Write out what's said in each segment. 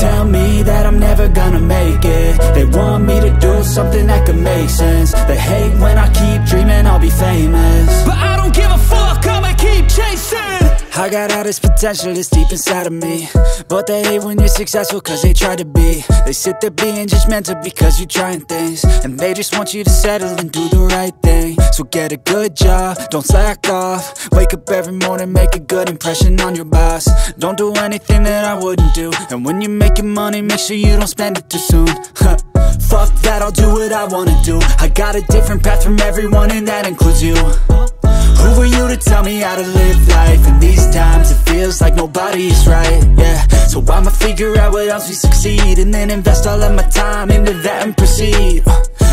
tell me that I'm never gonna make it. They want me to do something that could make sense. They hate when I keep dreaming I'll be famous, but I don't give a fuck, I'ma keep chasing. I got all this potential that's deep inside of me, but they hate when you're successful cause they try to be. They sit there being judgmental because you're trying things, and they just want you to settle and do the right thing. So get a good job, don't slack off. Wake up every morning, make a good impression on your boss. Don't do anything that I wouldn't do, and when you're making money, make sure you don't spend it too soon. Fuck that, I'll do what I wanna do. I got a different path from everyone, and that includes you. Who are you to tell me how to live life? In these times it feels like nobody's right, yeah. So I'ma figure out what else we succeed, and then invest all of my time into that and proceed.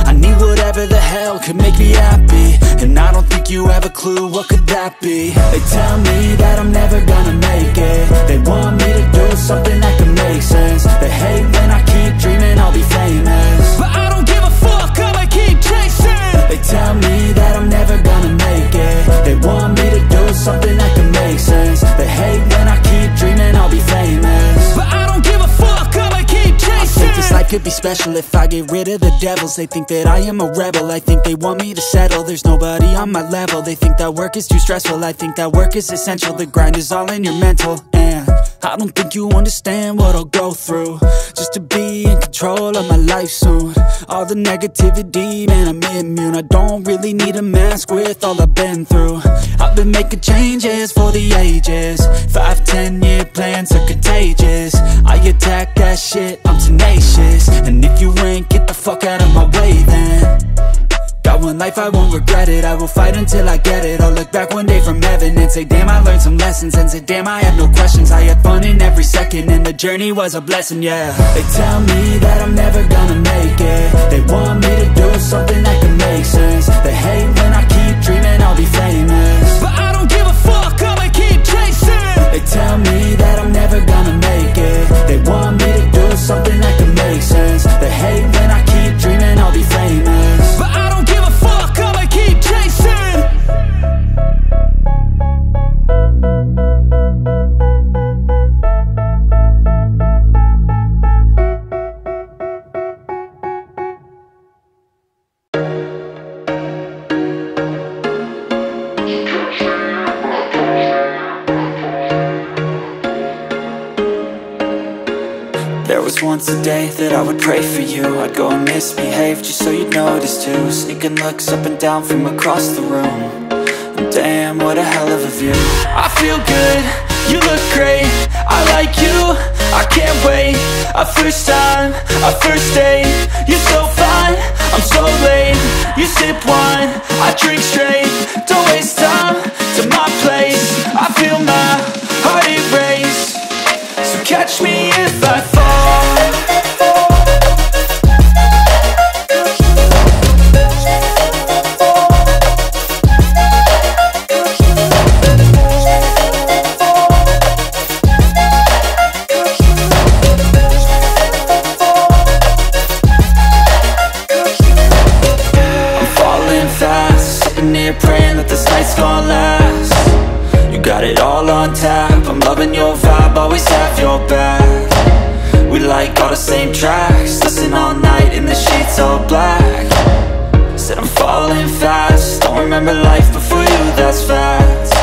I need whatever the hell could make me happy, and I don't think you have a clue what could that be. They tell me that I'm never gonna make it. They want me to do something that can make sense. They hate when I keep dreaming I'll be famous, but I don't give a fuck, I'ma keep chasing. They tell me that I'm never gonna make it. They want me to do something that can make sense. They hate when I keep dreaming I'll be famous, but I don't give a fuck, I'ma keep chasing. I think this life could be special if I get rid of the devils. They think that I am a rebel, I think they want me to settle. There's nobody on my level, they think that work is too stressful. I think that work is essential, the grind is all in your mental. And I don't think you understand what I'll go through just to be in control of my life soon. All the negativity, man, I'm immune. I don't really need a mask with all I've been through. I've been making changes for the ages. 5-10 year plans are contagious. I attack that shit, I'm tenacious. And if you ain't, get the fuck out of my way then. Got one life, I won't regret it. I will fight until I get it. I'll look back one day from heaven and say, damn, I learned some lessons. And say, damn, I had no questions. I had fun in every second, and the journey was a blessing, yeah. They tell me that I'm never gonna make it. They want me to do something that can make sense. They hate when I keep dreaming I'll be famous, but I don't give a fuck, I'ma keep chasing. They tell me that I'm never gonna make it. They want me to do something that can make sense. They hate when I keep dreaming I'll be famous, but I don't give a fuck, I'ma keep chasing. There was once a day that I would pray for you. I'd go and misbehave just so you'd notice too. Sneaking looks up and down from across the room, and damn, what a hell of a view. I feel good, you look great, I like you, I can't wait. A first time, a first date, you're so fine, I'm so late. You sip wine, I drink straight, don't waste time to my place. I feel my heart erase, so catch me if I fall. Praying that this night's gonna last. You got it all on tap, I'm loving your vibe, always have your back. We like all the same tracks, listen all night in the sheets all black. Said I'm falling fast, don't remember life before you, that's fact.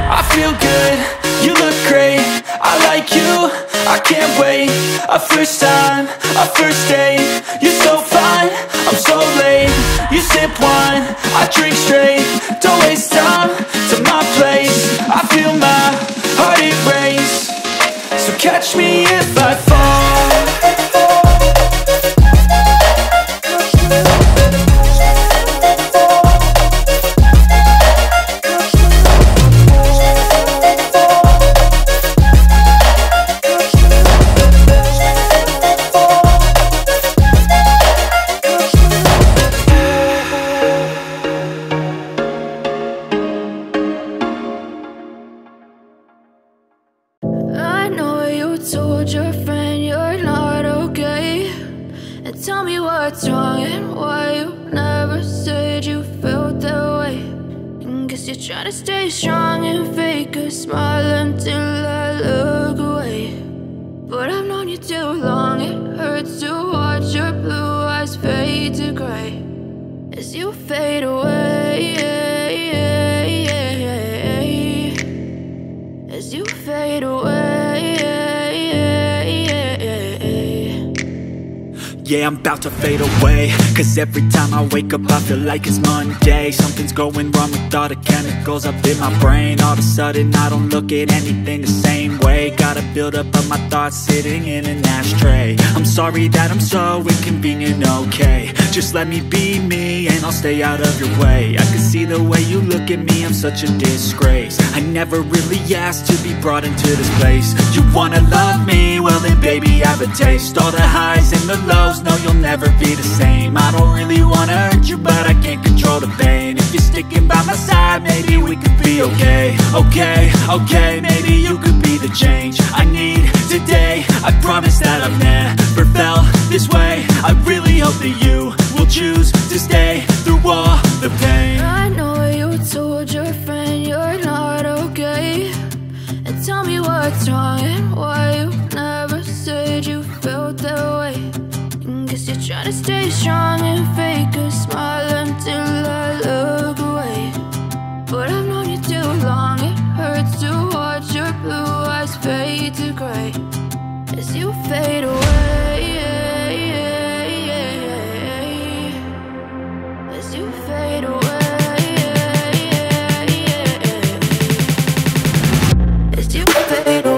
I feel good, you look great, I like you, I can't wait. A first time, a first date, you're so fine, I'm so late. You sip wine, I drink straight, don't waste time to my place. I feel my heart erase, so catch me if I fall. Told your friend you're not okay, and tell me what's wrong and why you never said you felt that way. And guess you're trying to stay strong and fake a smile until I look away. But I've known you you too long. It hurts to watch your blue eyes fade to gray as you fade away, as you fade away. Yeah, I'm about to fade away, cause every time I wake up I feel like it's Monday. Something's going wrong with all the chemicals up in my brain. All of a sudden I don't look at anything the same way. Gotta build up of my thoughts sitting in an ashtray. I'm sorry that I'm so inconvenient, okay. Just let me be me and I'll stay out of your way. I can see the way you look at me, I'm such a disgrace. I never really asked to be brought into this place. You wanna love me? Well then baby have a taste. All the highs and the lows, no you'll never be the same. I don't really wanna hurt you but I can't control the pain. If you're sticking by my side maybe we could be okay. Okay, maybe you could be the change I need today. I promise that I've never felt this way. I really hope that you will choose to stay through all the pain. I know you told your friend you're not okay, and tell me what's wrong and why you never said you felt that way. Guess you're trying to stay strong and fake a smile until I look away. But I've known you too long. It hurts to watch your blue eyes fade to gray as you fade away, as you fade away, as you fade away.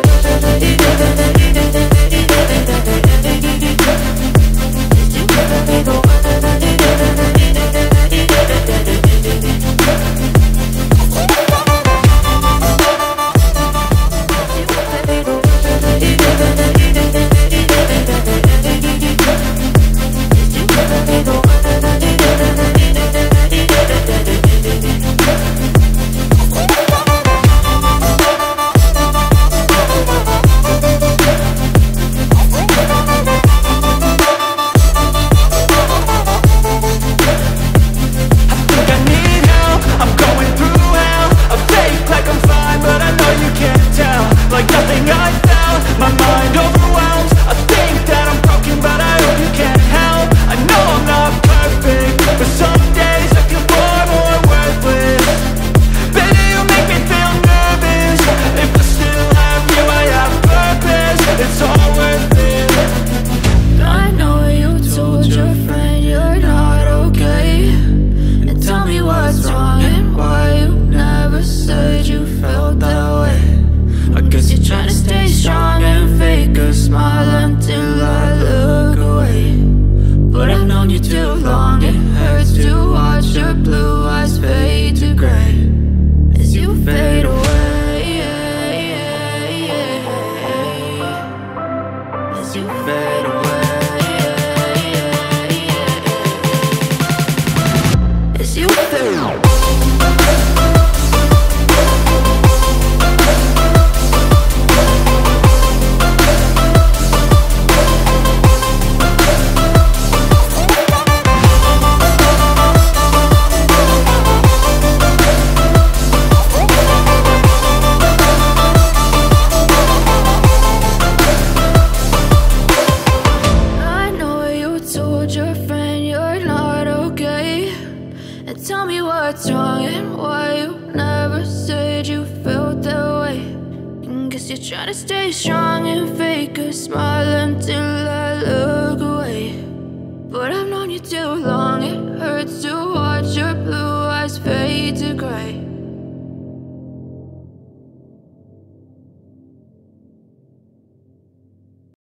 Try to stay strong and fake a smile until I look